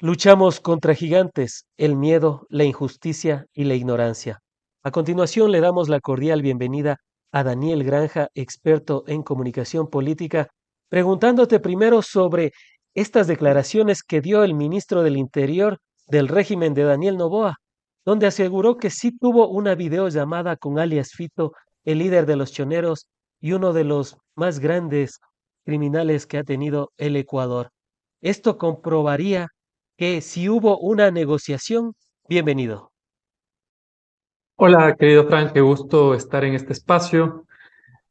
Luchamos contra gigantes, el miedo, la injusticia y la ignorancia. A continuación le damos la cordial bienvenida a Daniel Granja, experto en comunicación política, preguntándote primero sobre estas declaraciones que dio el ministro del Interior del régimen de Daniel Noboa, donde aseguró que sí tuvo una videollamada con alias Fito, el líder de los choneros y uno de los más grandes criminales que ha tenido el Ecuador. Esto comprobaría que si hubo una negociación, bienvenido. Hola, querido Frank, qué gusto estar en este espacio.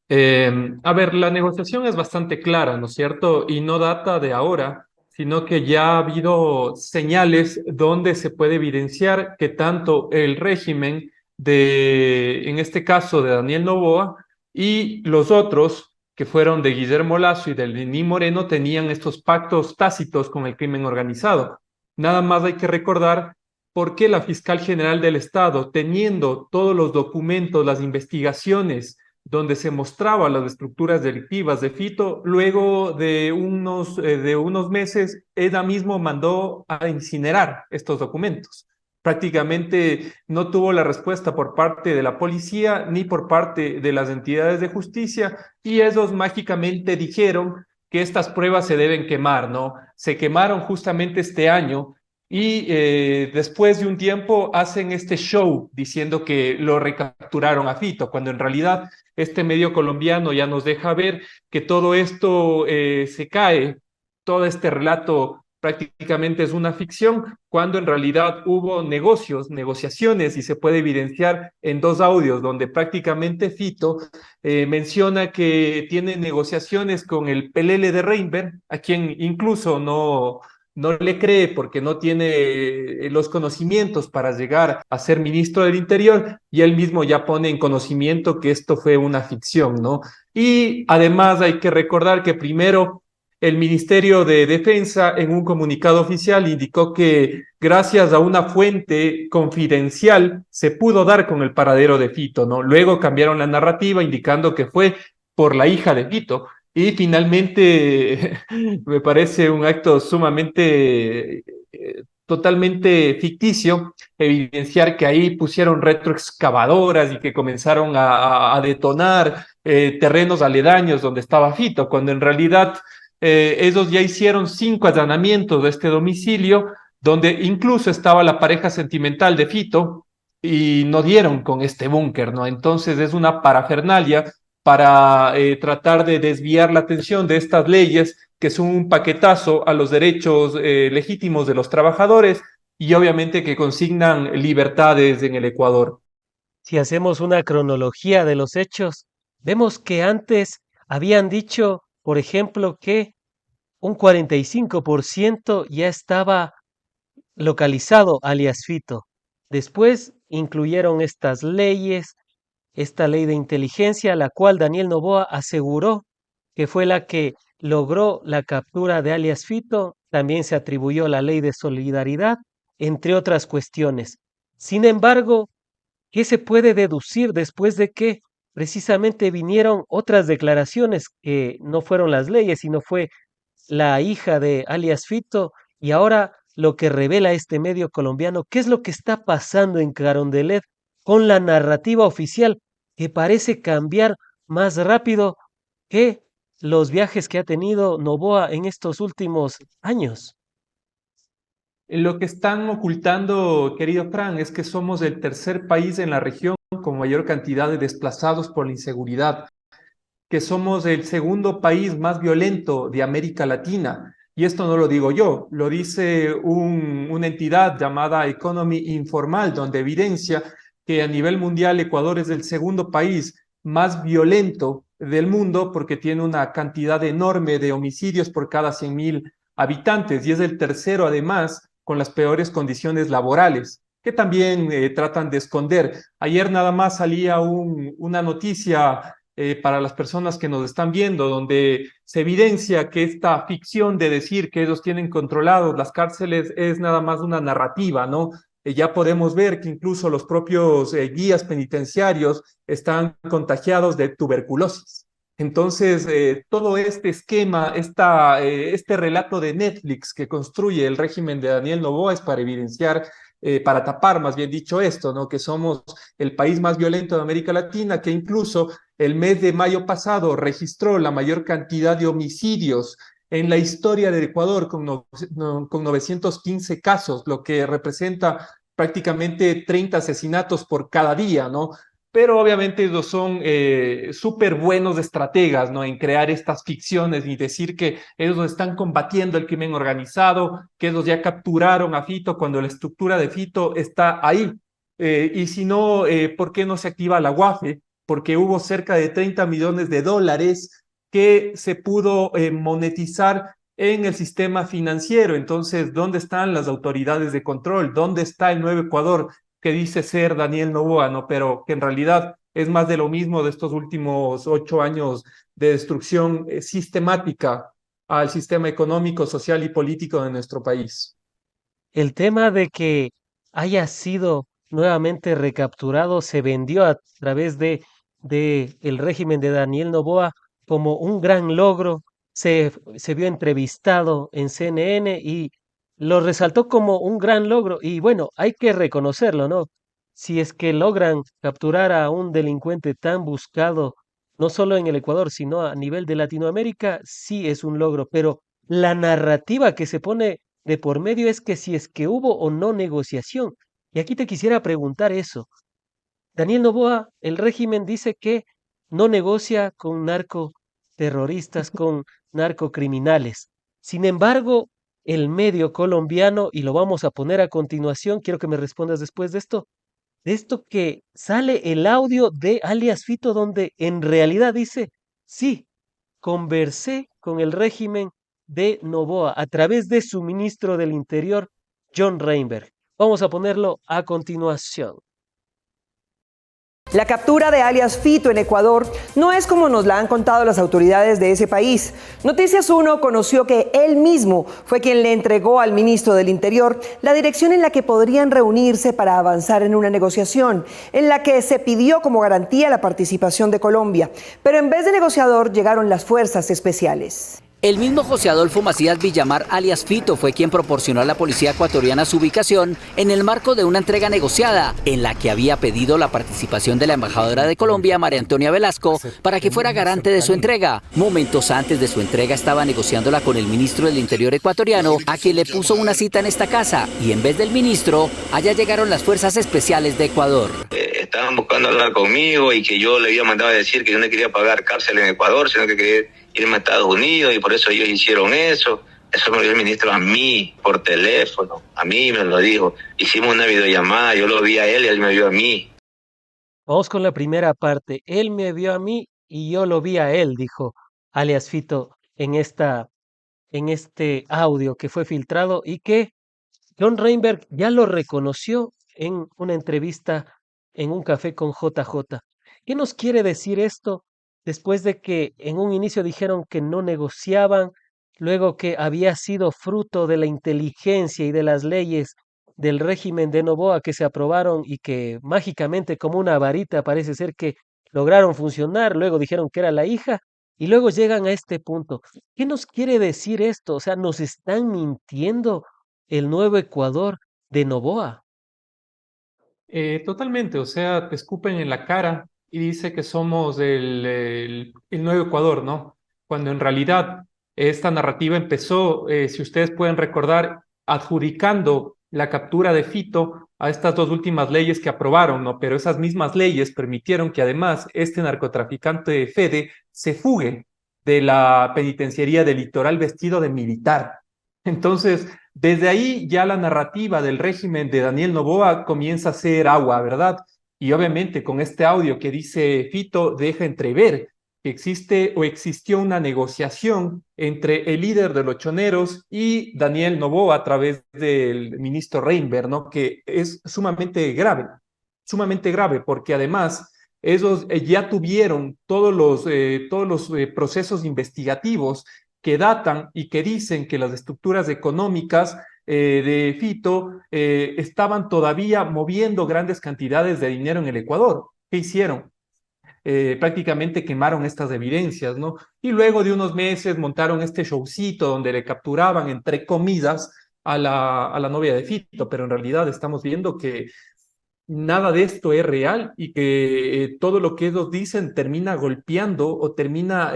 A ver, la negociación es bastante clara, ¿no es cierto? Y no data de ahora, sino que ya ha habido señales donde se puede evidenciar que tanto el régimen en este caso, de Daniel Noboa, y los otros, que fueron de Guillermo Lasso y de Lenín Moreno, tenían estos pactos tácitos con el crimen organizado. Nada más hay que recordar por qué la fiscal general del Estado, teniendo todos los documentos, las investigaciones, donde se mostraban las estructuras delictivas de Fito, luego de unos meses, ella mismo mandó a incinerar estos documentos. Prácticamente no tuvo la respuesta por parte de la policía ni por parte de las entidades de justicia, y ellos mágicamente dijeron que estas pruebas se deben quemar, ¿no? Se quemaron justamente este año y después de un tiempo hacen este show diciendo que lo recapturaron a Fito, cuando en realidad este medio colombiano ya nos deja ver que todo esto se cae, todo este relato prácticamente es una ficción, cuando en realidad hubo negociaciones, y se puede evidenciar en dos audios donde prácticamente Fito menciona que tiene negociaciones con el Pelele de Reinberg, a quien incluso no le cree porque no tiene los conocimientos para llegar a ser ministro del Interior, y él mismo ya pone en conocimiento que esto fue una ficción, ¿no? Y además hay que recordar que primero el Ministerio de Defensa, en un comunicado oficial, indicó que gracias a una fuente confidencial se pudo dar con el paradero de Fito, ¿no? Luego cambiaron la narrativa indicando que fue por la hija de Fito. Y finalmente, me parece un acto sumamente, totalmente ficticio, evidenciar que ahí pusieron retroexcavadoras y que comenzaron a detonar terrenos aledaños donde estaba Fito, cuando en realidad ellos ya hicieron 5 allanamientos de este domicilio, donde incluso estaba la pareja sentimental de Fito, y no dieron con este búnker, ¿no? Entonces es una parafernalia para tratar de desviar la atención de estas leyes, que son un paquetazo a los derechos legítimos de los trabajadores, y obviamente que consignan libertades en el Ecuador. Si hacemos una cronología de los hechos, vemos que antes habían dicho, por ejemplo, que un 45% ya estaba localizado alias Fito. Después incluyeron estas leyes, esta ley de inteligencia, la cual Daniel Noboa aseguró que fue la que logró la captura de alias Fito. También se atribuyó la ley de solidaridad, entre otras cuestiones. Sin embargo, ¿qué se puede deducir después de que precisamente vinieron otras declaraciones que no fueron las leyes, sino fue la hija de alias Fito? Y ahora lo que revela este medio colombiano, ¿qué es lo que está pasando en Carondelet con la narrativa oficial que parece cambiar más rápido que los viajes que ha tenido Noboa en estos últimos años? Lo que están ocultando, querido Fran, es que somos el tercer país en la región con mayor cantidad de desplazados por la inseguridad, que somos el segundo país más violento de América Latina. Y esto no lo digo yo, lo dice una entidad llamada Economy Informal, donde evidencia que a nivel mundial Ecuador es el segundo país más violento del mundo, porque tiene una cantidad enorme de homicidios por cada 100.000 habitantes, y es el tercero además con las peores condiciones laborales, que también tratan de esconder. Ayer nada más salía una noticia para las personas que nos están viendo, donde se evidencia que esta ficción de decir que ellos tienen controlados las cárceles es nada más una narrativa, ¿no? Ya podemos ver que incluso los propios guías penitenciarios están contagiados de tuberculosis. Entonces, todo este esquema, este relato de Netflix que construye el régimen de Daniel Noboa es para evidenciar, para tapar más bien dicho esto, ¿no? Que somos el país más violento de América Latina, que incluso el mes de mayo pasado registró la mayor cantidad de homicidios en la historia del Ecuador, con 915 casos, lo que representa prácticamente 30 asesinatos por cada día, ¿no? Pero obviamente ellos son súper buenos estrategas, ¿no? En crear estas ficciones y decir que ellos están combatiendo el crimen organizado, que ellos ya capturaron a Fito cuando la estructura de Fito está ahí. Y si no, ¿por qué no se activa la UAFE? Porque hubo cerca de 30 millones de dólares que se pudo monetizar en el sistema financiero. Entonces, ¿dónde están las autoridades de control? ¿Dónde está el Nuevo Ecuador que dice ser Daniel Noboa, ¿no? Pero que en realidad es más de lo mismo de estos últimos 8 años de destrucción sistemática al sistema económico, social y político de nuestro país? El tema de que haya sido nuevamente recapturado se vendió a través de el régimen de Daniel Noboa como un gran logro. Se vio entrevistado en CNN y lo resaltó como un gran logro. Y bueno, hay que reconocerlo, ¿no? Si es que logran capturar a un delincuente tan buscado, no solo en el Ecuador, sino a nivel de Latinoamérica, sí es un logro. Pero la narrativa que se pone de por medio es que si es que hubo o no negociación. Y aquí te quisiera preguntar eso. Daniel Noboa, el régimen dice que no negocia con narcoterroristas, con narcocriminales. Sin embargo, el medio colombiano, y lo vamos a poner a continuación, quiero que me respondas después de esto que sale el audio de alias Fito, donde en realidad dice, sí, conversé con el régimen de Noboa a través de su ministro del Interior, John Reinberg. Vamos a ponerlo a continuación. La captura de alias Fito en Ecuador no es como nos la han contado las autoridades de ese país. Noticias 1 conoció que él mismo fue quien le entregó al ministro del Interior la dirección en la que podrían reunirse para avanzar en una negociación, en la que se pidió como garantía la participación de Colombia. Pero en vez de negociador llegaron las fuerzas especiales. El mismo José Adolfo Macías Villamar, alias Fito, fue quien proporcionó a la policía ecuatoriana su ubicación en el marco de una entrega negociada, en la que había pedido la participación de la embajadora de Colombia, María Antonia Velasco, para que fuera garante de su entrega. Momentos antes de su entrega estaba negociándola con el ministro del Interior ecuatoriano, a quien le puso una cita en esta casa, y en vez del ministro, allá llegaron las fuerzas especiales de Ecuador. Estaban buscando hablar conmigo y que yo le había mandado a decir que yo no quería pagar cárcel en Ecuador, sino que quería irme a Estados Unidos, y por eso ellos hicieron eso. Eso me lo dio el ministro a mí, por teléfono, a mí me lo dijo. Hicimos una videollamada, yo lo vi a él y él me vio a mí. Vamos con la primera parte. Él me vio a mí y yo lo vi a él, dijo alias Fito en este audio que fue filtrado y que John Reinberg ya lo reconoció en una entrevista en un café con JJ. ¿Qué nos quiere decir esto después de que en un inicio dijeron que no negociaban, luego que había sido fruto de la inteligencia y de las leyes del régimen de Noboa que se aprobaron y que mágicamente como una varita parece ser que lograron funcionar, luego dijeron que era la hija y luego llegan a este punto? ¿Qué nos quiere decir esto? O sea, ¿nos están mintiendo el nuevo Ecuador de Noboa? Totalmente, o sea, te escupen en la cara y dice que somos el nuevo Ecuador, ¿no? Cuando en realidad esta narrativa empezó, si ustedes pueden recordar, adjudicando la captura de Fito a estas dos últimas leyes que aprobaron, ¿no? Pero esas mismas leyes permitieron que además este narcotraficante Fede se fugue de la penitenciaría del Litoral vestido de militar. Entonces, desde ahí ya la narrativa del régimen de Daniel Noboa comienza a ser agua, ¿verdad? Y obviamente con este audio que dice Fito deja entrever que existe o existió una negociación entre el líder de los choneros y Daniel Noboa a través del ministro Reinberg, ¿no? Que es sumamente grave, porque además ellos ya tuvieron todos los procesos investigativos que datan y que dicen que las estructuras económicas de Fito estaban todavía moviendo grandes cantidades de dinero en el Ecuador. ¿Qué hicieron? prácticamente quemaron estas evidencias, ¿no? Y luego de unos meses montaron este showcito donde le capturaban, entre comillas, a la novia de Fito, pero en realidad estamos viendo que nada de esto es real y que todo lo que ellos dicen termina golpeando o termina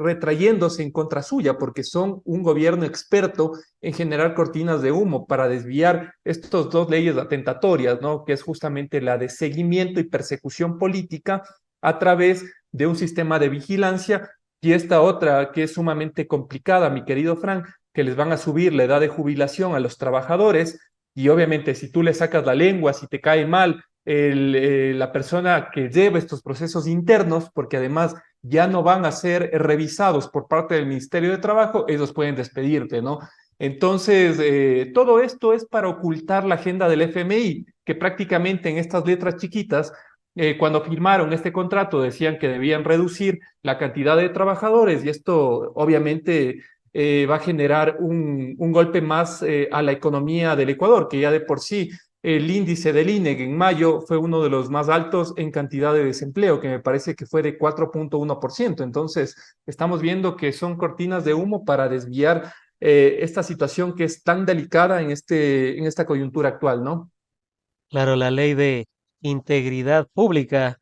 retrayéndose en contra suya, porque son un gobierno experto en generar cortinas de humo para desviar estas dos leyes atentatorias, ¿no? Que es justamente la de seguimiento y persecución política a través de un sistema de vigilancia y esta otra que es sumamente complicada, mi querido Frank, que les van a subir la edad de jubilación a los trabajadores y obviamente si tú le sacas la lengua, si te cae mal la persona que lleva estos procesos internos, porque además ya no van a ser revisados por parte del Ministerio de Trabajo, ellos pueden despedirte, ¿no? Entonces, todo esto es para ocultar la agenda del FMI, que prácticamente en estas letras chiquitas, cuando firmaron este contrato, decían que debían reducir la cantidad de trabajadores y esto obviamente va a generar un golpe más a la economía del Ecuador, que ya de por sí el índice del INEC en mayo fue uno de los más altos en cantidad de desempleo, que me parece que fue de 4.1%. Entonces, estamos viendo que son cortinas de humo para desviar esta situación que es tan delicada en esta coyuntura actual, ¿no? Claro, la ley de integridad pública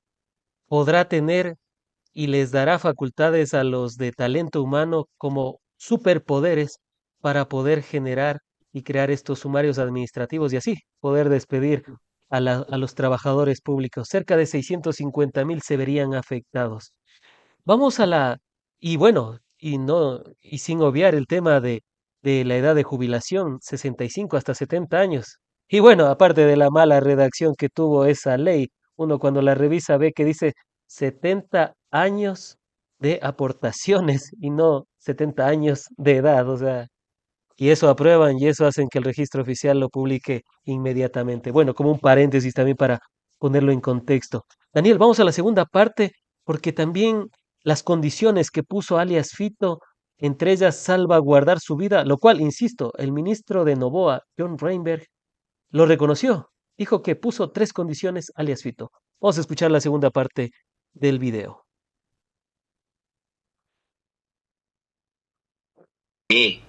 podrá tener y les dará facultades a los de talento humano como superpoderes para poder generar y crear estos sumarios administrativos y así poder despedir a los trabajadores públicos. Cerca de 650.000 se verían afectados. Vamos a y bueno, y no, y sin obviar el tema de la edad de jubilación, 65 hasta 70 años. Y bueno, aparte de la mala redacción que tuvo esa ley, uno cuando la revisa ve que dice 70 años de aportaciones y no 70 años de edad, o sea, y eso aprueban y eso hacen que el registro oficial lo publique inmediatamente. Bueno, como un paréntesis también para ponerlo en contexto. Daniel, vamos a la segunda parte porque también las condiciones que puso alias Fito, entre ellas salvaguardar su vida, lo cual, insisto, el ministro de Noboa, John Reinberg, lo reconoció. Dijo que puso tres condiciones alias Fito. Vamos a escuchar la segunda parte del video.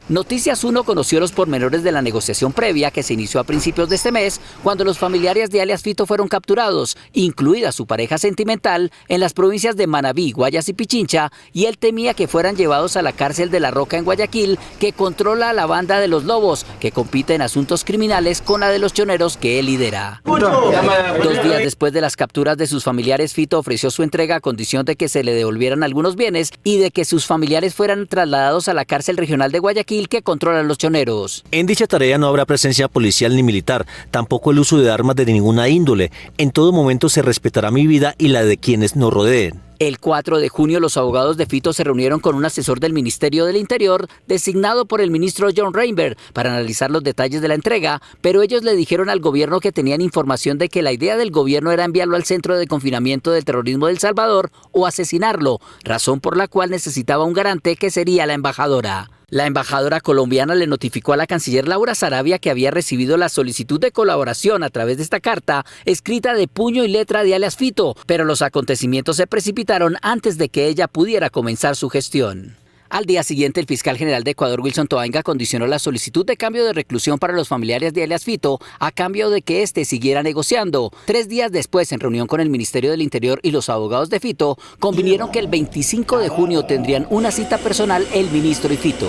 Noticias 1 conoció los pormenores de la negociación previa que se inició a principios de este mes cuando los familiares de alias Fito fueron capturados, incluida su pareja sentimental, en las provincias de Manabí, Guayas y Pichincha, y él temía que fueran llevados a la cárcel de La Roca en Guayaquil, que controla a la banda de los Lobos, que compite en asuntos criminales con la de los choneros que él lidera. 2 días después de las capturas de sus familiares, Fito ofreció su entrega a condición de que se le devolvieran algunos bienes y de que sus familiares fueran trasladados a la cárcel regional de Guayaquil que controlan los choneros. En dicha tarea no habrá presencia policial ni militar, tampoco el uso de armas de ninguna índole. En todo momento se respetará mi vida y la de quienes nos rodeen. El 4 de junio los abogados de Fito se reunieron con un asesor del Ministerio del Interior designado por el ministro John Reinberg para analizar los detalles de la entrega, pero ellos le dijeron al gobierno que tenían información de que la idea del gobierno era enviarlo al centro de confinamiento del terrorismo de El Salvador o asesinarlo, razón por la cual necesitaba un garante que sería la embajadora. La embajadora colombiana le notificó a la canciller Laura Sarabia que había recibido la solicitud de colaboración a través de esta carta, escrita de puño y letra de alias Fito, pero los acontecimientos se precipitaron antes de que ella pudiera comenzar su gestión. Al día siguiente, el fiscal general de Ecuador, Wilson Toainga, condicionó la solicitud de cambio de reclusión para los familiares de alias Fito a cambio de que éste siguiera negociando. 3 días después, en reunión con el Ministerio del Interior y los abogados de Fito, convinieron que el 25 de junio tendrían una cita personal el ministro y Fito.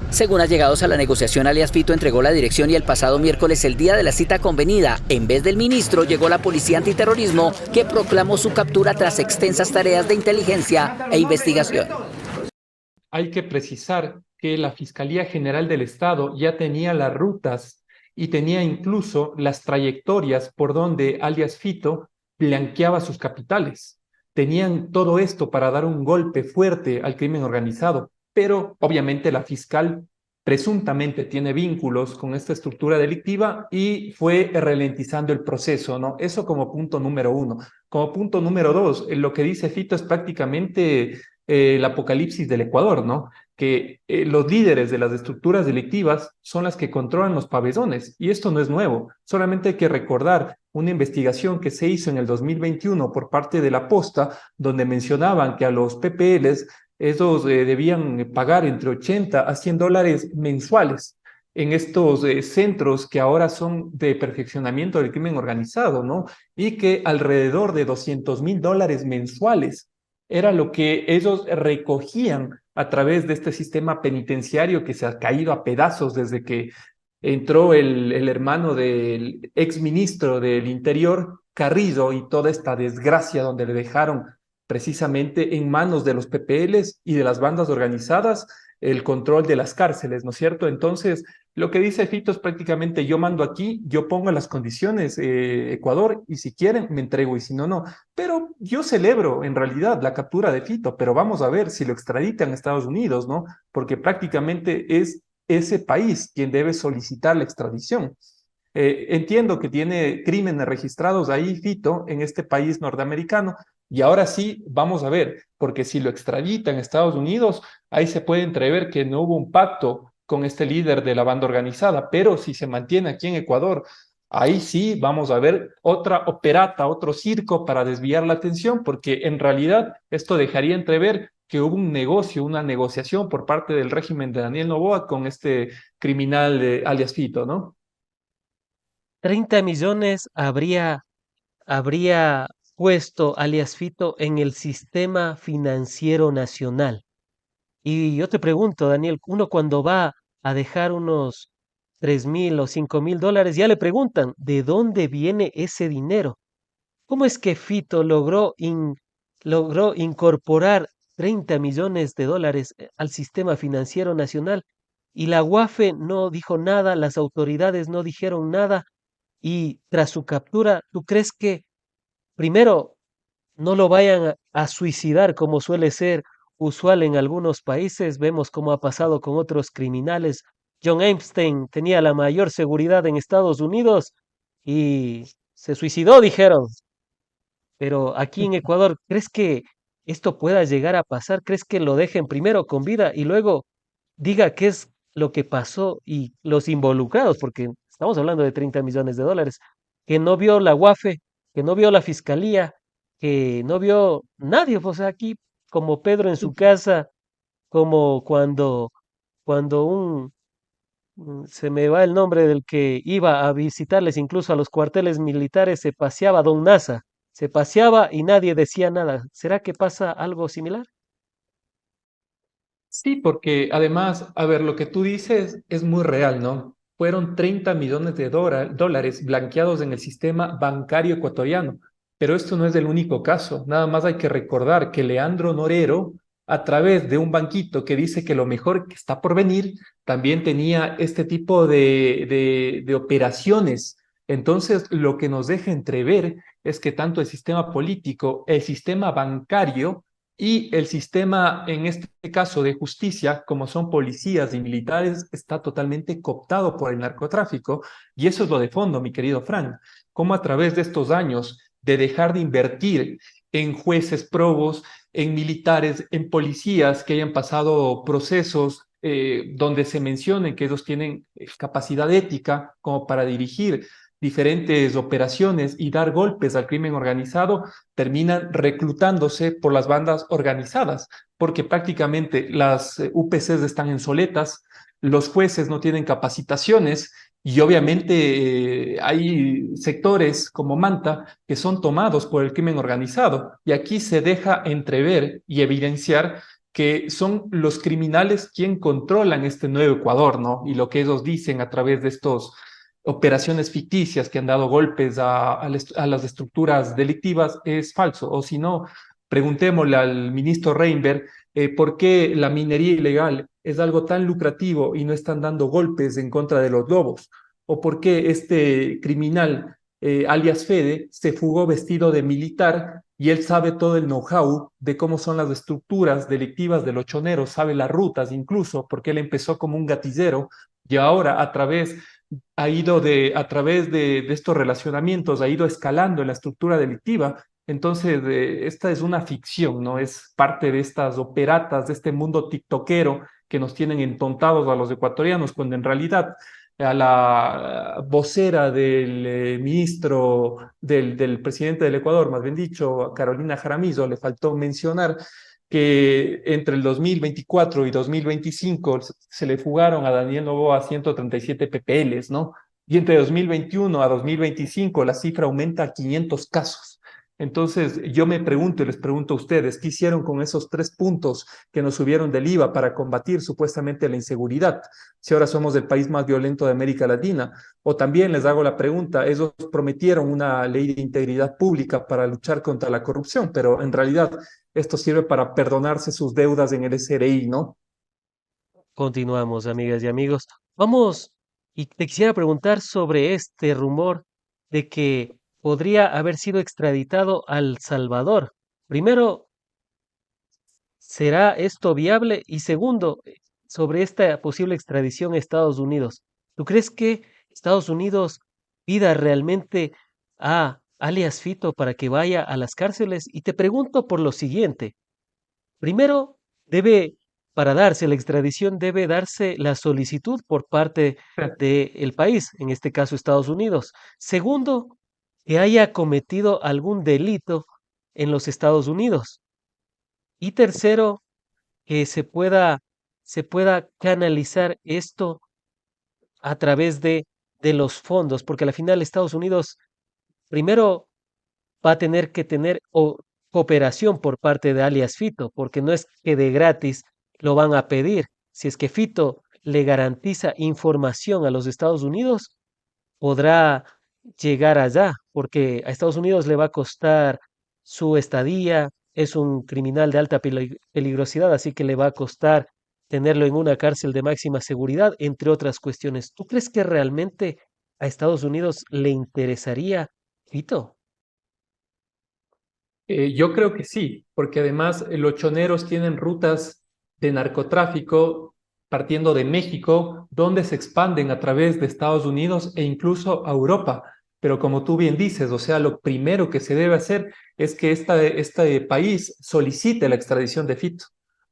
Según allegados a la negociación, alias Fito entregó la dirección y el pasado miércoles, el día de la cita convenida, en vez del ministro, llegó la policía antiterrorismo que proclamó su captura tras extensas tareas de inteligencia e investigación. Hay que precisar que la Fiscalía General del Estado ya tenía las rutas y tenía incluso las trayectorias por donde alias Fito blanqueaba sus capitales. Tenían todo esto para dar un golpe fuerte al crimen organizado, pero obviamente la fiscal presuntamente tiene vínculos con esta estructura delictiva y fue ralentizando el proceso, ¿no? Eso como punto número 1. Como punto número 2, lo que dice Fito es prácticamente el apocalipsis del Ecuador, ¿no? que los líderes de las estructuras delictivas son las que controlan los pabellones. Y esto no es nuevo. Solamente hay que recordar una investigación que se hizo en el 2021 por parte de la Posta, donde mencionaban que a los PPLs esos debían pagar entre 80 a 100 dólares mensuales en estos centros que ahora son de perfeccionamiento del crimen organizado, ¿no? Y que alrededor de 200.000 dólares mensuales era lo que ellos recogían a través de este sistema penitenciario que se ha caído a pedazos desde que entró el hermano del exministro del Interior, Carrillo, y toda esta desgracia donde le dejaron precisamente en manos de los PPLs y de las bandas organizadas el control de las cárceles, ¿no es cierto? Entonces, lo que dice Fito es prácticamente yo mando aquí, yo pongo las condiciones, Ecuador, y si quieren me entrego y si no, no. Pero yo celebro en realidad la captura de Fito, pero vamos a ver si lo extraditan a Estados Unidos, ¿no? Porque prácticamente es ese país quien debe solicitar la extradición. Entiendo que tiene crímenes registrados ahí, Fito, en este país norteamericano, y ahora sí, vamos a ver, porque si lo extraditan a Estados Unidos, ahí se puede entrever que no hubo un pacto con este líder de la banda organizada, pero si se mantiene aquí en Ecuador, ahí sí vamos a ver otra operata, otro circo para desviar la atención, porque en realidad esto dejaría entrever que hubo un negocio, una negociación por parte del régimen de Daniel Noboa con este criminal alias Fito, ¿no? 30 millones habría puesto alias Fito en el sistema financiero nacional. Y yo te pregunto, Daniel, uno cuando va a dejar unos 3.000 o 5.000 dólares, ya le preguntan, ¿de dónde viene ese dinero? ¿Cómo es que Fito logró incorporar 30 millones de dólares al sistema financiero nacional? Y la UAFE no dijo nada, las autoridades no dijeron nada, y tras su captura, ¿tú crees que primero no lo vayan a suicidar como suele ser usual en algunos países? Vemos cómo ha pasado con otros criminales. John Epstein tenía la mayor seguridad en Estados Unidos y se suicidó, dijeron. Pero aquí en Ecuador, ¿crees que esto pueda llegar a pasar? ¿Crees que lo dejen primero con vida y luego diga qué es lo que pasó y los involucrados? Porque estamos hablando de 30 millones de dólares, que no vio la UAFE, que no vio la fiscalía, que no vio nadie. O sea, aquí como Pedro en su casa, como cuando se me va el nombre del que iba a visitarles incluso a los cuarteles militares, se paseaba Don Nasa, se paseaba y nadie decía nada. ¿Será que pasa algo similar? Sí, porque además, a ver, lo que tú dices es muy real, ¿no? Fueron 30 millones de dólares blanqueados en el sistema bancario ecuatoriano, pero esto no es el único caso. Nada más hay que recordar que Leandro Norero, a través de un banquito que dice que lo mejor que está por venir, también tenía este tipo de operaciones. Entonces, lo que nos deja entrever es que tanto el sistema político, el sistema bancario, y el sistema, en este caso de justicia, como son policías y militares, está totalmente cooptado por el narcotráfico. Y eso es lo de fondo, mi querido Frank. Cómo a través de estos años de dejar de invertir en jueces probos, en militares, en policías que hayan pasado procesos donde se mencione que ellos tienen capacidad ética como para dirigir diferentes operaciones y dar golpes al crimen organizado, terminan reclutándose por las bandas organizadas, porque prácticamente las UPCs están en soletas, los jueces no tienen capacitaciones y obviamente hay sectores como Manta que son tomados por el crimen organizado. Y aquí se deja entrever y evidenciar que son los criminales quien controlan este nuevo Ecuador, ¿no? Y lo que ellos dicen a través de estos operaciones ficticias que han dado golpes a las estructuras delictivas es falso. O si no, preguntémosle al ministro Reinberg por qué la minería ilegal es algo tan lucrativo y no están dando golpes en contra de los lobos. O por qué este criminal, alias Fede, se fugó vestido de militar y él sabe todo el know-how de cómo son las estructuras delictivas de los choneros, sabe las rutas incluso, porque él empezó como un gatillero y ahora a través de estos relacionamientos, ha ido escalando en la estructura delictiva. Entonces, esta es una ficción, ¿no? Es parte de estas operatas, de este mundo tiktokero que nos tienen entontados a los ecuatorianos, cuando en realidad a la vocera del del presidente del Ecuador, más bien dicho, a Carolina Jaramillo, le faltó mencionar que entre el 2024 y 2025 se le fugaron a Daniel Noboa 137 PPLs, ¿no? Y entre 2021 a 2025 la cifra aumenta a 500 casos. Entonces, yo me pregunto y les pregunto a ustedes, ¿qué hicieron con esos 3 puntos que nos subieron del IVA para combatir supuestamente la inseguridad? Si ahora somos el país más violento de América Latina. O también les hago la pregunta, ellos prometieron una ley de integridad pública para luchar contra la corrupción, pero en realidad esto sirve para perdonarse sus deudas en el SRI, ¿no? Continuamos, amigas y amigos. Vamos, y te quisiera preguntar sobre este rumor de que podría haber sido extraditado al Salvador. Primero, ¿será esto viable? Y segundo, sobre esta posible extradición a Estados Unidos. ¿Tú crees que Estados Unidos pida realmente a alias Fito para que vaya a las cárceles? Y te pregunto por lo siguiente. Primero, debe, para darse la extradición, debe darse la solicitud por parte del país, en este caso Estados Unidos. Segundo, que haya cometido algún delito en los Estados Unidos. Y tercero, que se pueda canalizar esto a través de los fondos, porque al final Estados Unidos primero va a tener que tener cooperación por parte de alias Fito, porque no es que de gratis lo van a pedir. Si es que Fito le garantiza información a los Estados Unidos, podrá llegar allá, porque a Estados Unidos le va a costar su estadía, es un criminal de alta peligrosidad, así que le va a costar tenerlo en una cárcel de máxima seguridad, entre otras cuestiones. ¿Tú crees que realmente a Estados Unidos le interesaría Fito? Yo creo que sí, porque además los choneros tienen rutas de narcotráfico partiendo de México, donde se expanden a través de Estados Unidos e incluso a Europa. Pero como tú bien dices, o sea, lo primero que se debe hacer es que este país solicite la extradición de Fito.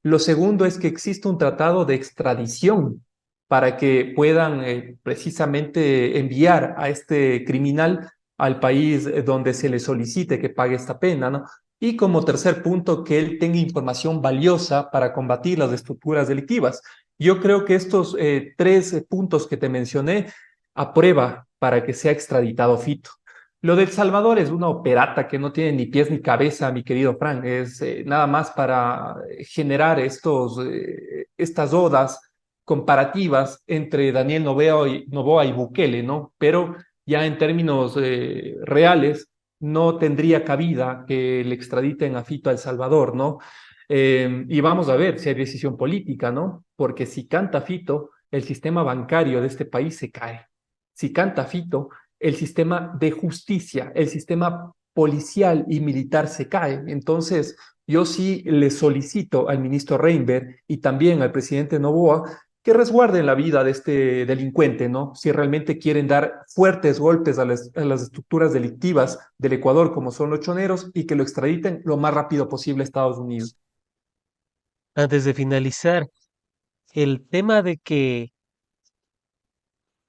Lo segundo es que exista un tratado de extradición para que puedan precisamente enviar a este criminal al país donde se le solicite que pague esta pena, ¿no? Y como tercer punto, que él tenga información valiosa para combatir las estructuras delictivas. Yo creo que estos 3 puntos que te mencioné aprueba para que sea extraditado Fito. Lo de El Salvador es una operata que no tiene ni pies ni cabeza, mi querido Frank. Es nada más para generar estas odas comparativas entre Daniel Noboa y Bukele, ¿no? Pero ya en términos reales, no tendría cabida que le extraditen a Fito a El Salvador, ¿no? Y vamos a ver si hay decisión política, ¿no? Porque si canta Fito, el sistema bancario de este país se cae. Si canta Fito, el sistema de justicia, el sistema policial y militar se cae. Entonces, yo sí le solicito al ministro Reinberg y también al presidente Noboa que resguarden la vida de este delincuente, ¿no? Si realmente quieren dar fuertes golpes a las estructuras delictivas del Ecuador, como son los choneros, y que lo extraditen lo más rápido posible a Estados Unidos. Antes de finalizar, el tema de que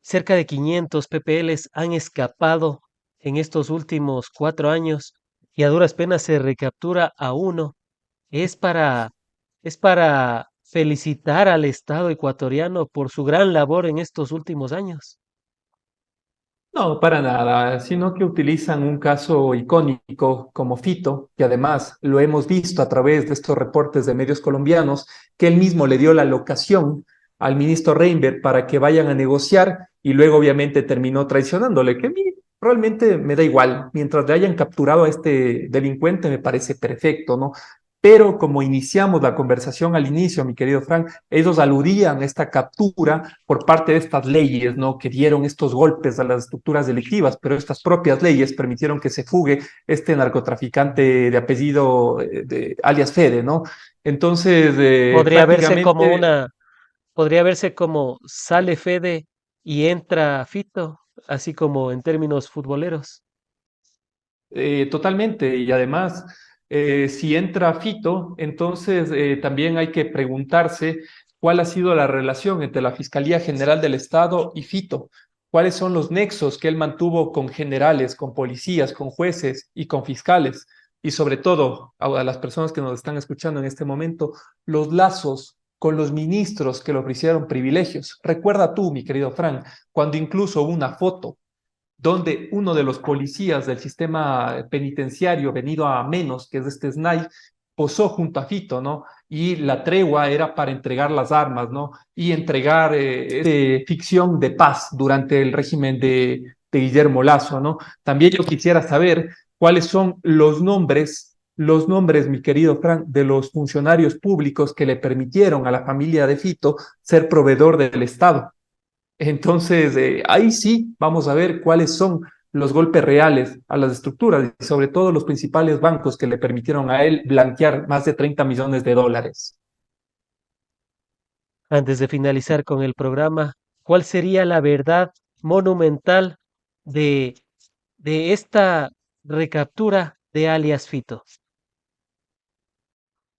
cerca de 500 PPLs han escapado en estos últimos 4 años y a duras penas se recaptura a uno, es para, es para felicitar al Estado ecuatoriano por su gran labor en estos últimos años. No, para nada, sino que utilizan un caso icónico como Fito, que además lo hemos visto a través de estos reportes de medios colombianos, que él mismo le dio la locación al ministro Reinberg para que vayan a negociar y luego obviamente terminó traicionándole, que a mí realmente me da igual, mientras le hayan capturado a este delincuente me parece perfecto, ¿no? Pero como iniciamos la conversación al inicio, mi querido Frank, ellos aludían a esta captura por parte de estas leyes, ¿no? Que dieron estos golpes a las estructuras delictivas, pero estas propias leyes permitieron que se fugue este narcotraficante de apellido de alias Fede, ¿no? Entonces, Podría verse como prácticamente podría verse como sale Fede y entra Fito, así como en términos futboleros. Totalmente, y además, si entra Fito, entonces también hay que preguntarse cuál ha sido la relación entre la Fiscalía General del Estado y Fito, cuáles son los nexos que él mantuvo con generales, con policías, con jueces y con fiscales, y sobre todo a las personas que nos están escuchando en este momento, los lazos con los ministros que le ofrecieron privilegios. Recuerda tú, mi querido Frank, cuando incluso hubo una foto donde uno de los policías del sistema penitenciario venido a menos, que es este SNAI, posó junto a Fito, ¿no? Y la tregua era para entregar las armas, ¿no? Y entregar ficción de paz durante el régimen de Guillermo Lasso, ¿no? También yo quisiera saber cuáles son los nombres, mi querido Frank, de los funcionarios públicos que le permitieron a la familia de Fito ser proveedor del Estado. Entonces, ahí sí vamos a ver cuáles son los golpes reales a las estructuras y sobre todo los principales bancos que le permitieron a él blanquear más de 30 millones de dólares. Antes de finalizar con el programa, ¿cuál sería la verdad monumental de, de esta recaptura de alias Fito?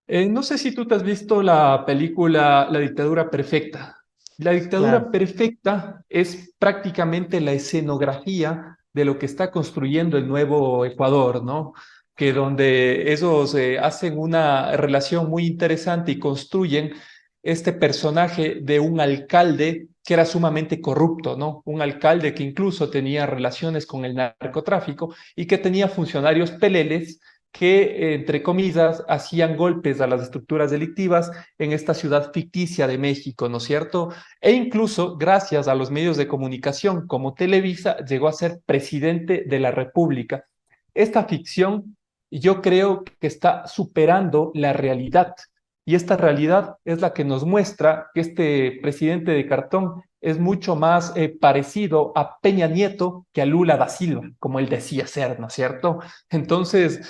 No sé si tú te has visto la película La dictadura perfecta. La Claro. dictadura perfecta es prácticamente la escenografía de lo que está construyendo el nuevo Ecuador, ¿no? Que donde ellos hacen una relación muy interesante y construyen este personaje de un alcalde que era sumamente corrupto, ¿no? Un alcalde que incluso tenía relaciones con el narcotráfico y que tenía funcionarios peleles que, entre comillas, hacían golpes a las estructuras delictivas en esta ciudad ficticia de México, ¿no es cierto? E incluso, gracias a los medios de comunicación como Televisa, llegó a ser presidente de la República. Esta ficción yo creo que está superando la realidad. Y esta realidad es la que nos muestra que este presidente de cartón es mucho más parecido a Peña Nieto que a Lula da Silva, como él decía ser, ¿no es cierto? Entonces,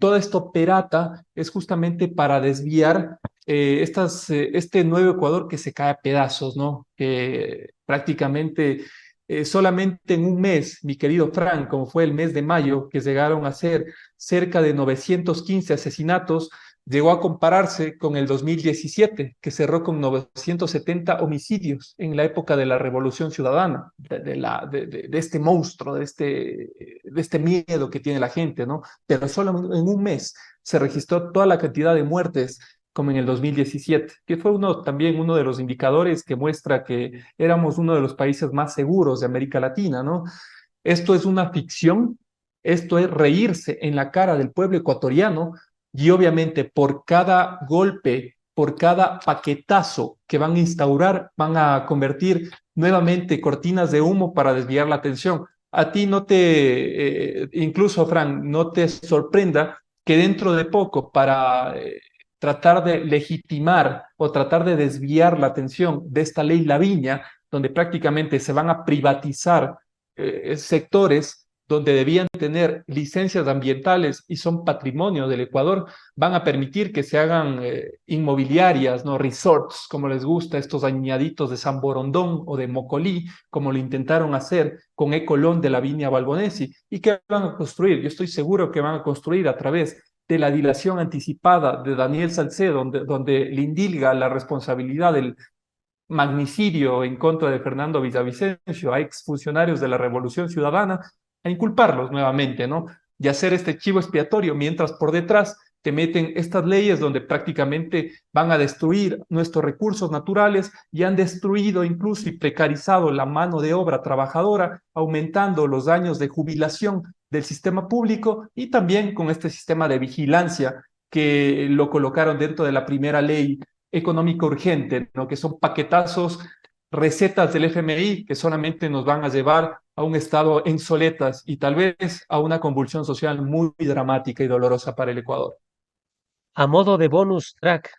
toda esta operata es justamente para desviar este nuevo Ecuador que se cae a pedazos, ¿no? Que prácticamente solamente en un mes, mi querido Frank, como fue el mes de mayo, que llegaron a ser cerca de 915 asesinatos, llegó a compararse con el 2017, que cerró con 970 homicidios en la época de la Revolución Ciudadana, de este monstruo, de este miedo que tiene la gente, ¿no? Pero solo en un mes se registró toda la cantidad de muertes como en el 2017, que fue también uno de los indicadores que muestra que éramos uno de los países más seguros de América Latina, ¿no? Esto es una ficción, esto es reírse en la cara del pueblo ecuatoriano y obviamente por cada golpe, por cada paquetazo que van a instaurar, van a convertir nuevamente cortinas de humo para desviar la atención. A ti no incluso Fran, no te sorprenda que dentro de poco para tratar de legitimar o tratar de desviar la atención de esta ley Laviña, donde prácticamente se van a privatizar sectores donde debían tener licencias ambientales y son patrimonio del Ecuador, van a permitir que se hagan inmobiliarias, ¿no? Resorts, como les gusta, estos añaditos de San Borondón o de Mocolí, como lo intentaron hacer con Ecolón de la Viña Balbonesi. ¿Y qué van a construir? Yo estoy seguro que van a construir a través de la dilación anticipada de Daniel Salcedo, donde le indilga la responsabilidad del magnicidio en contra de Fernando Villavicencio a exfuncionarios de la Revolución Ciudadana, a inculparlos nuevamente, ¿no? Y hacer este chivo expiatorio, mientras por detrás te meten estas leyes donde prácticamente van a destruir nuestros recursos naturales y han destruido incluso y precarizado la mano de obra trabajadora, aumentando los años de jubilación del sistema público y también con este sistema de vigilancia que lo colocaron dentro de la primera ley económica urgente, ¿no? Que son paquetazos, recetas del FMI que solamente nos van a llevar a un estado en soletas y tal vez a una convulsión social muy dramática y dolorosa para el Ecuador. A modo de bonus track,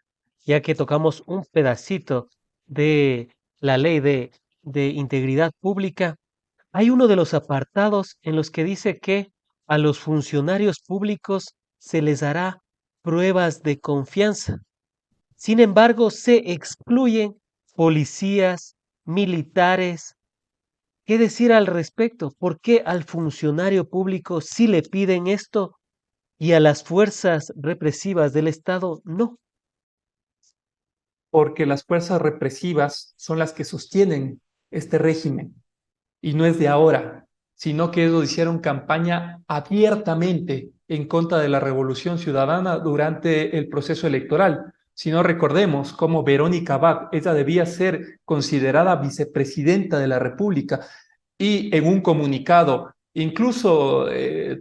ya que tocamos un pedacito de la ley de integridad pública, hay uno de los apartados en los que dice que a los funcionarios públicos se les dará pruebas de confianza. Sin embargo, se excluyen policías, militares. ¿Qué decir al respecto? ¿Por qué al funcionario público sí le piden esto y a las fuerzas represivas del Estado no? porque las fuerzas represivas son las que sostienen este régimen. Y no es de ahora, sino que ellos hicieron campaña abiertamente en contra de la Revolución Ciudadana durante el proceso electoral. Si no recordemos cómo Verónica Abad, ella debía ser considerada vicepresidenta de la República, y en un comunicado, incluso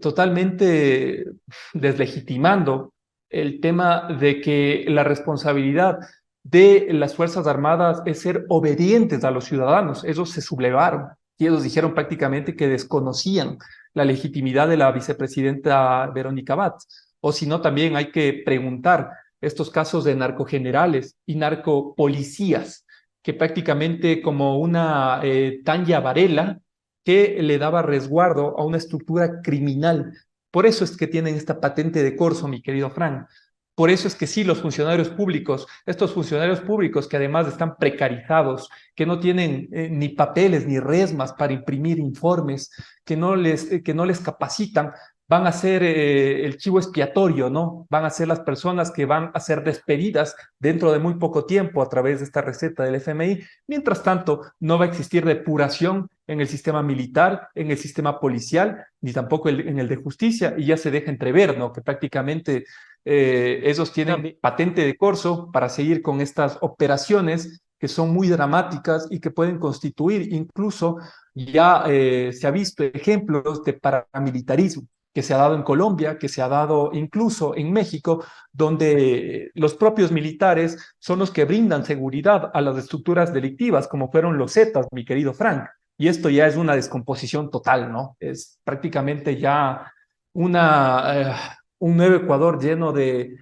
totalmente deslegitimando el tema de que la responsabilidad de las Fuerzas Armadas es ser obedientes a los ciudadanos. Ellos se sublevaron y ellos dijeron prácticamente que desconocían la legitimidad de la vicepresidenta Verónica Abad. O si no, también hay que preguntar estos casos de narcogenerales y narcopolicías, que prácticamente como una Tanya Varela que le daba resguardo a una estructura criminal. Por eso es que tienen esta patente de corso, mi querido Frank. Por eso es que sí, los funcionarios públicos, estos funcionarios públicos que además están precarizados, que no tienen ni papeles ni resmas para imprimir informes, que no les capacitan, van a ser el chivo expiatorio, ¿no? Van a ser las personas que van a ser despedidas dentro de muy poco tiempo a través de esta receta del FMI. Mientras tanto, no va a existir depuración en el sistema militar, en el sistema policial, ni tampoco en el de justicia, y ya se deja entrever, ¿no? Que prácticamente ellos tienen patente de corso para seguir con estas operaciones que son muy dramáticas y que pueden constituir incluso, ya se ha visto ejemplos de paramilitarismo que se ha dado en Colombia, que se ha dado incluso en México, donde los propios militares son los que brindan seguridad a las estructuras delictivas, como fueron los Zetas, mi querido Frank. Y esto ya es una descomposición total, ¿no? Es prácticamente ya un nuevo Ecuador lleno de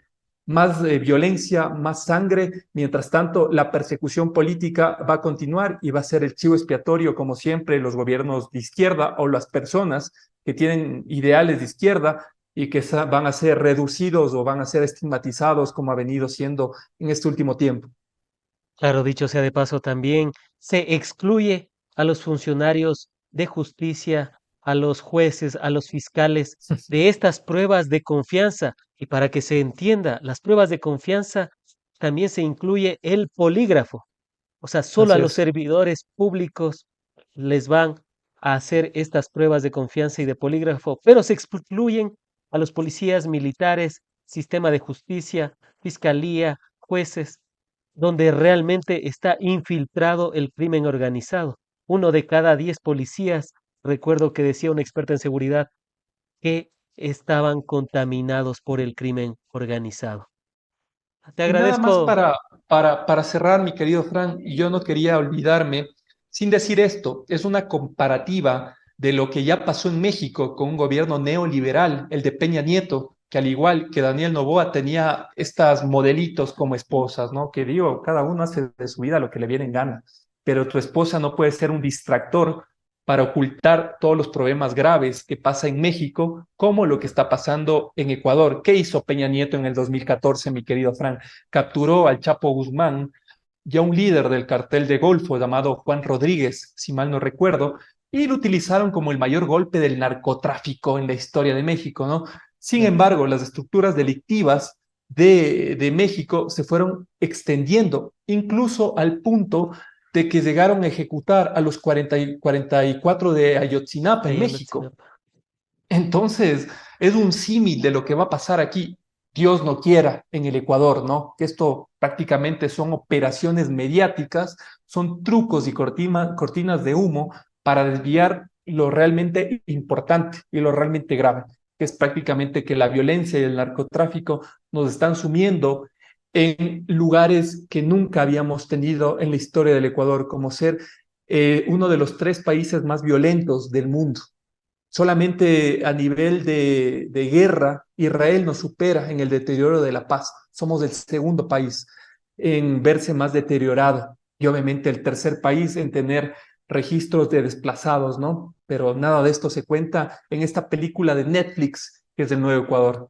más violencia, más sangre. Mientras tanto, la persecución política va a continuar y va a ser el chivo expiatorio, como siempre, los gobiernos de izquierda o las personas que tienen ideales de izquierda y que van a ser reducidos o van a ser estigmatizados como ha venido siendo en este último tiempo. Claro, dicho sea de paso, también se excluye a los funcionarios de justicia, a los jueces, a los fiscales de estas pruebas de confianza. Y para que se entienda, las pruebas de confianza también se incluye el polígrafo. O sea, solo a Así los es. servidores públicos les van a hacer estas pruebas de confianza y de polígrafo, pero se excluyen a los policías militares, sistema de justicia, fiscalía, jueces, donde realmente está infiltrado el crimen organizado. Uno de cada 10 policías, recuerdo que decía un experto en seguridad, que estaban contaminados por el crimen organizado. Te Y nada más agradezco. para cerrar, mi querido Fran, y yo no quería olvidarme, sin decir esto, es una comparativa de lo que ya pasó en México con un gobierno neoliberal, el de Peña Nieto, que al igual que Daniel Noboa tenía estas modelitos como esposas, ¿no? Que digo, cada uno hace de su vida lo que le viene en gana, pero tu esposa no puede ser un distractor para ocultar todos los problemas graves que pasa en México, como lo que está pasando en Ecuador. ¿Qué hizo Peña Nieto en el 2014, mi querido Fran? Capturó al Chapo Guzmán, ya un líder del cartel de Golfo llamado Juan Rodríguez, si mal no recuerdo, y lo utilizaron como el mayor golpe del narcotráfico en la historia de México, ¿no? Sin embargo, las estructuras delictivas de México se fueron extendiendo, incluso al punto de que llegaron a ejecutar a los 44 de Ayotzinapa en México. Entonces, es un símil de lo que va a pasar aquí. Dios no quiera en el Ecuador, ¿no? Que esto prácticamente son operaciones mediáticas, son trucos y cortinas de humo para desviar lo realmente importante y lo realmente grave, que es prácticamente que la violencia y el narcotráfico nos están sumiendo en lugares que nunca habíamos tenido en la historia del Ecuador, como ser uno de los 3 países más violentos del mundo. Solamente a nivel de guerra, Israel nos supera en el deterioro de la paz. Somos el segundo país en verse más deteriorado y obviamente el tercer país en tener registros de desplazados, ¿no? Pero nada de esto se cuenta en esta película de Netflix que es el Nuevo Ecuador.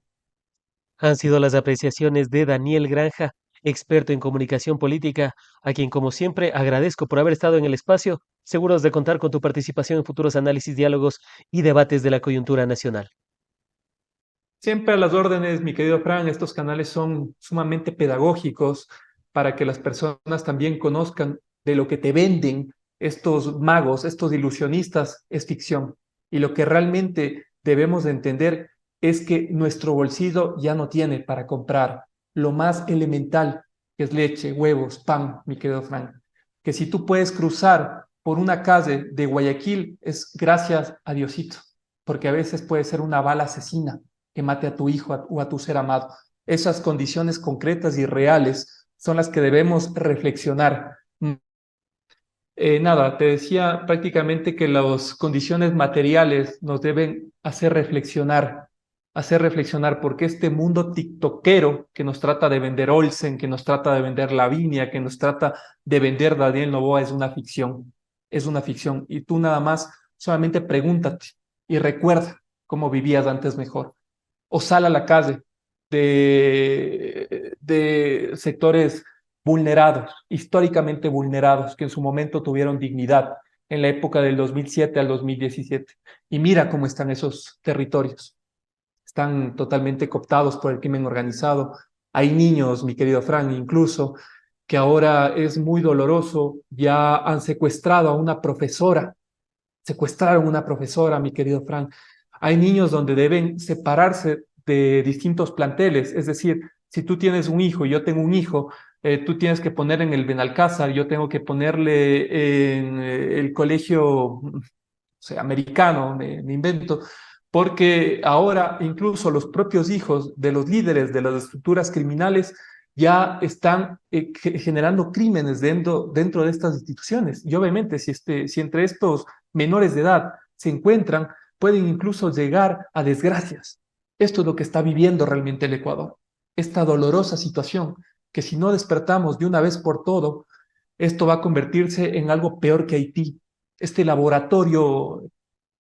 Han sido las apreciaciones de Daniel Granja, experto en comunicación política, a quien como siempre agradezco por haber estado en el espacio, seguros de contar con tu participación en futuros análisis, diálogos y debates de la coyuntura nacional. Siempre a las órdenes, mi querido Fran, estos canales son sumamente pedagógicos para que las personas también conozcan de lo que te venden estos magos, estos ilusionistas, es ficción. Y lo que realmente debemos de entender es que nuestro bolsillo ya no tiene para comprar lo más elemental, que es leche, huevos, pan, mi querido Frank. Que si tú puedes cruzar por una calle de Guayaquil es gracias a Diosito, porque a veces puede ser una bala asesina que mate a tu hijo o a tu ser amado. Esas condiciones concretas y reales son las que debemos reflexionar. Nada, te decía prácticamente que las condiciones materiales nos deben hacer reflexionar porque este mundo tiktokero que nos trata de vender Olsen, que nos trata de vender Lavinia, que nos trata de vender Daniel Noboa es una ficción y tú nada más solamente pregúntate y recuerda cómo vivías antes mejor o sal a la calle de sectores vulnerados, históricamente vulnerados, que en su momento tuvieron dignidad en la época del 2007 al 2017. Y mira cómo están esos territorios. Están totalmente cooptados por el crimen organizado. Hay niños, mi querido Frank, incluso, que ahora es muy doloroso, ya han secuestrado a una profesora. Secuestraron una profesora, mi querido Frank. Hay niños donde deben separarse de distintos planteles, es decir, si tú tienes un hijo y yo tengo un hijo, tú tienes que poner en el Benalcázar, yo tengo que ponerle en el colegio, o sea, americano, me invento, porque ahora incluso los propios hijos de los líderes de las estructuras criminales ya están generando crímenes dentro de estas instituciones. Y obviamente, si entre estos menores de edad se encuentran, pueden incluso llegar a desgracias. Esto es lo que está viviendo realmente el Ecuador. Esta dolorosa situación, que si no despertamos de una vez por todo, esto va a convertirse en algo peor que Haití. Este laboratorio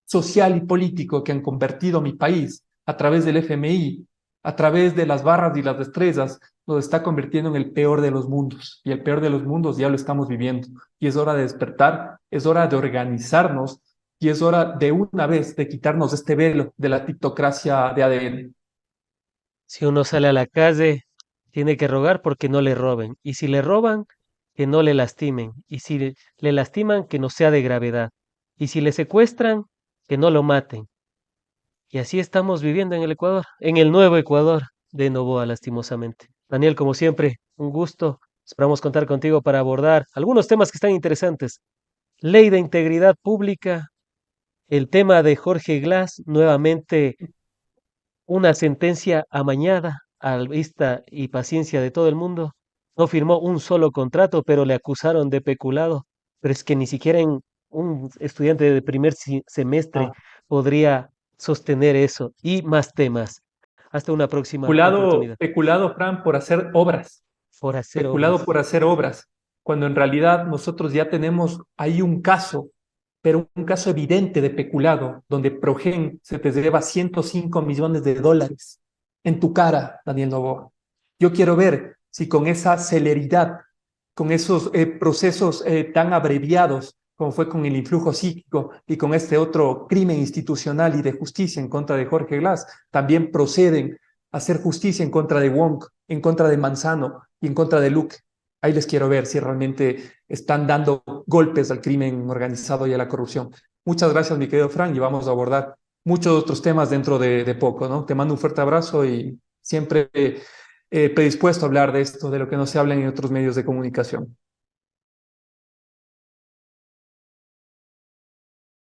social y político que han convertido mi país a través del FMI, a través de las barras y las destrezas, nos está convirtiendo en el peor de los mundos. Y el peor de los mundos ya lo estamos viviendo. Y es hora de despertar, es hora de organizarnos y es hora de una vez de quitarnos este velo de la tiktocracia de ADN. Si uno sale a la calle, tiene que rogar porque no le roben. Y si le roban, que no le lastimen. Y si le lastiman, que no sea de gravedad. Y si le secuestran, que no lo maten. Y así estamos viviendo en el Ecuador, en el nuevo Ecuador de Noboa, lastimosamente. Daniel, como siempre, un gusto. Esperamos contar contigo para abordar algunos temas que están interesantes. Ley de integridad pública, el tema de Jorge Glass, nuevamente una sentencia amañada a vista y paciencia de todo el mundo. No firmó un solo contrato, pero le acusaron de peculado. Pero es que ni siquiera un estudiante de primer semestre Ah, podría sostener eso y más temas. Hasta una próxima peculado, oportunidad. peculado, Fran, por hacer obras, Por hacer peculado obras. por hacer obras, cuando en realidad nosotros ya tenemos ahí un caso, pero un caso evidente de peculado, donde Progen se te lleva 105 millones de dólares en tu cara, Daniel Noboa. Yo quiero ver si con esa celeridad, con esos procesos tan abreviados, como fue con el influjo psíquico y con este otro crimen institucional y de justicia en contra de Jorge Glass, también proceden a hacer justicia en contra de Wong, en contra de Manzano y en contra de Luque. Ahí les quiero ver si realmente están dando golpes al crimen organizado y a la corrupción. Muchas gracias, mi querido Frank, y vamos a abordar muchos otros temas dentro de poco, ¿no? Te mando un fuerte abrazo y siempre predispuesto a hablar de esto, de lo que no se habla en otros medios de comunicación.